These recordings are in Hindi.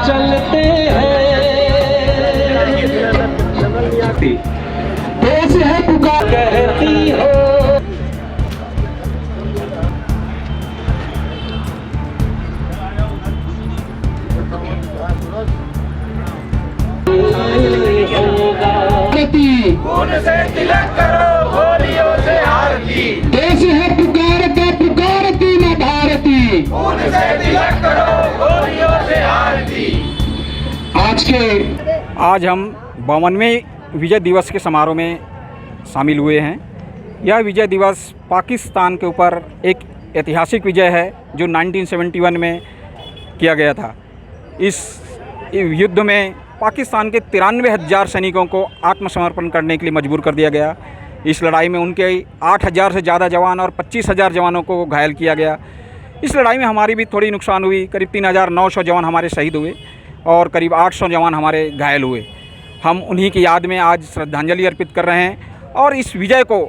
चलते हैं। देश है पुकार कहती हो। खून से तिलक करो, गोलियों से आरती। देश है पुकारता पुकारती न भारती। खून से तिलक करो, गोलियों से आरती। आज हम 52वें विजय दिवस के समारोह में शामिल हुए हैं। यह विजय दिवस पाकिस्तान के ऊपर एक ऐतिहासिक विजय है जो 1971 में किया गया था। इस युद्ध में पाकिस्तान के 93,000 सैनिकों को आत्मसमर्पण करने के लिए मजबूर कर दिया गया। इस लड़ाई में उनके 8,000 से ज़्यादा जवान और 25,000 जवानों को घायल किया गया। इस लड़ाई में हमारी भी थोड़ी नुकसान हुई। करीब 3,900 जवान हमारे शहीद हुए और करीब 800 जवान हमारे घायल हुए। हम उन्हीं की याद में आज श्रद्धांजलि अर्पित कर रहे हैं और इस विजय को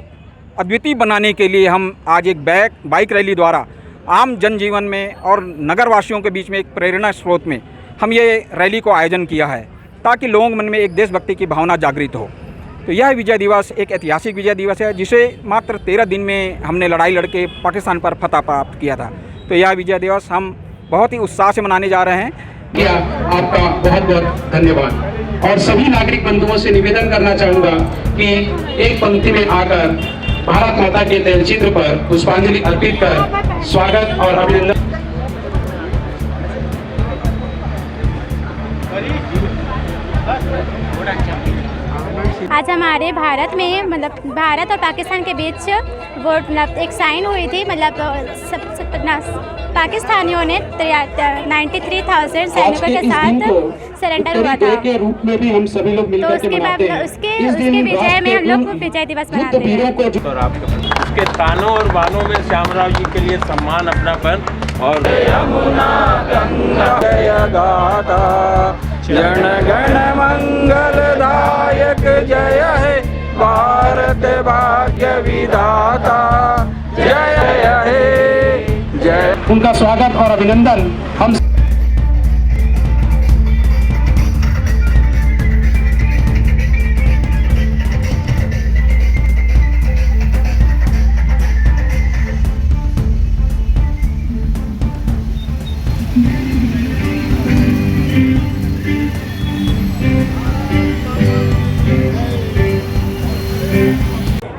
अद्वितीय बनाने के लिए हम आज एक बाइक रैली द्वारा आम जनजीवन में और नगरवासियों के बीच में एक प्रेरणा स्रोत में हम ये रैली को आयोजन किया है ताकि लोगों के मन में एक देशभक्ति की भावना जागृत हो। तो यह विजय दिवस एक ऐतिहासिक विजय दिवस है जिसे मात्र 13 दिन में हमने लड़ाई लड़के पाकिस्तान पर फतह प्राप्त किया था। तो यह विजय दिवस हम बहुत ही उत्साह से मनाने जा रहे हैं। आपका बहुत बहुत धन्यवाद। और सभी नागरिक बंधुओं से निवेदन करना चाहूँगा कि एक पंक्ति में आकर भारत माता के तैलचित्र पर पुष्पांजलि अर्पित कर स्वागत और अभिनंदन। आज हमारे भारत में मतलब भारत और पाकिस्तान के बीच वो मतलब एक साइन हुई थी। पाकिस्तानियों ने 93,000 सैनिकों के साथ सरेंडर हुआ था। के रूप में भी हम सभी लोग मिलकर तो उसके विजय में हम लोग विजय दिवस मनाते हैं। और आपके तानों और बानों में श्यामराव जी के लिए सम्मान अपनापन और यमुना गंगा गाता जन गण मंगलदायक जय है भारत भाग्य विधाता जय है जय। उनका स्वागत और अभिनंदन हम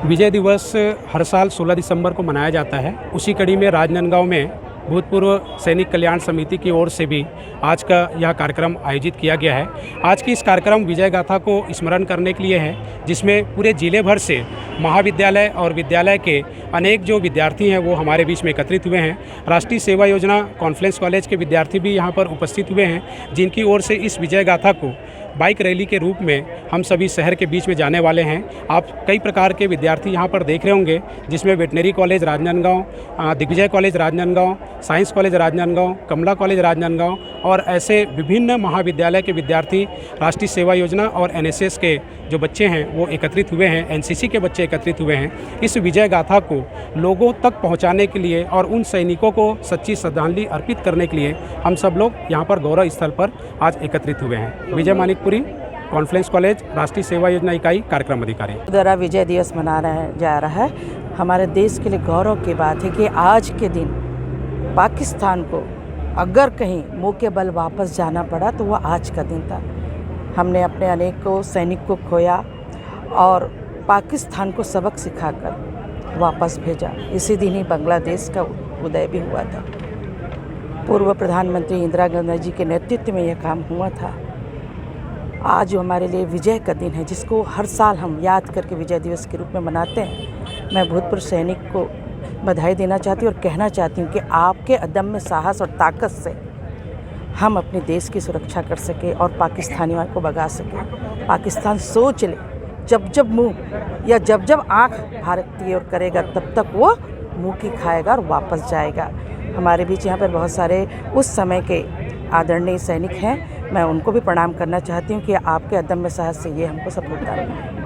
विजय दिवस हर साल 16 दिसंबर को मनाया जाता है। उसी कड़ी में राजनांदगांव में भूतपूर्व सैनिक कल्याण समिति की ओर से भी आज का यह कार्यक्रम आयोजित किया गया है। आज की इस कार्यक्रम विजय गाथा को स्मरण करने के लिए है, जिसमें पूरे जिले भर से महाविद्यालय और विद्यालय के अनेक जो विद्यार्थी हैं वो हमारे बीच में एकत्रित हुए हैं। राष्ट्रीय सेवा योजना कॉन्फ्रेंस कॉलेज के विद्यार्थी भी यहाँ पर उपस्थित हुए हैं, जिनकी ओर से इस विजय गाथा को बाइक रैली के रूप में हम सभी शहर के बीच में जाने वाले हैं। आप कई प्रकार के विद्यार्थी यहाँ पर देख रहे होंगे, जिसमें veterinary college Rajnandgaon, Digvijay college Rajnandgaon, science college Rajnandgaon, Kamla college Rajnandgaon और ऐसे विभिन्न महाविद्यालय के विद्यार्थी, राष्ट्रीय सेवा योजना और एनएसएस के जो बच्चे हैं वो एकत्रित हुए हैं, एनसीसी के बच्चे एकत्रित हुए हैं। इस विजय गाथा को लोगों तक पहुँचाने के लिए और उन सैनिकों को सच्ची श्रद्धांजलि अर्पित करने के लिए हम सब लोग यहाँ पर गौरव स्थल पर आज एकत्रित हुए हैं। विजय मानिकपुरी, कॉन्फ्रेंस कॉलेज, राष्ट्रीय सेवा योजना इकाई कार्यक्रम अधिकारी द्वारा विजय दिवस मनाया जा रहा है। हमारे देश के लिए गौरव की बात है कि आज के दिन पाकिस्तान को अगर कहीं मुंह के बल वापस जाना पड़ा तो वह आज का दिन था। हमने अपने अनेकों सैनिक को खोया और पाकिस्तान को सबक सिखाकर वापस भेजा। इसी दिन ही बांग्लादेश का उदय भी हुआ था। पूर्व प्रधानमंत्री इंदिरा गांधी जी के नेतृत्व में यह काम हुआ था। आज जो हमारे लिए विजय का दिन है, जिसको हर साल हम याद करके विजय दिवस के रूप में मनाते हैं, मैं भूतपूर्व सैनिक को बधाई देना चाहती हूँ और कहना चाहती हूँ कि आपके अदम्य साहस और ताकत से हम अपने देश की सुरक्षा कर सके और पाकिस्तानियों को भगा सके। पाकिस्तान सोच ले, जब जब मुंह या जब जब आँख भारत की ओर करेगा तब तक वो मुंह की खाएगा और वापस जाएगा। हमारे बीच यहाँ पर बहुत सारे उस समय के आदरणीय सैनिक हैं, मैं उनको भी प्रणाम करना चाहती हूँ कि आपके अदम्य साहस से ये हमको सफलता मिली।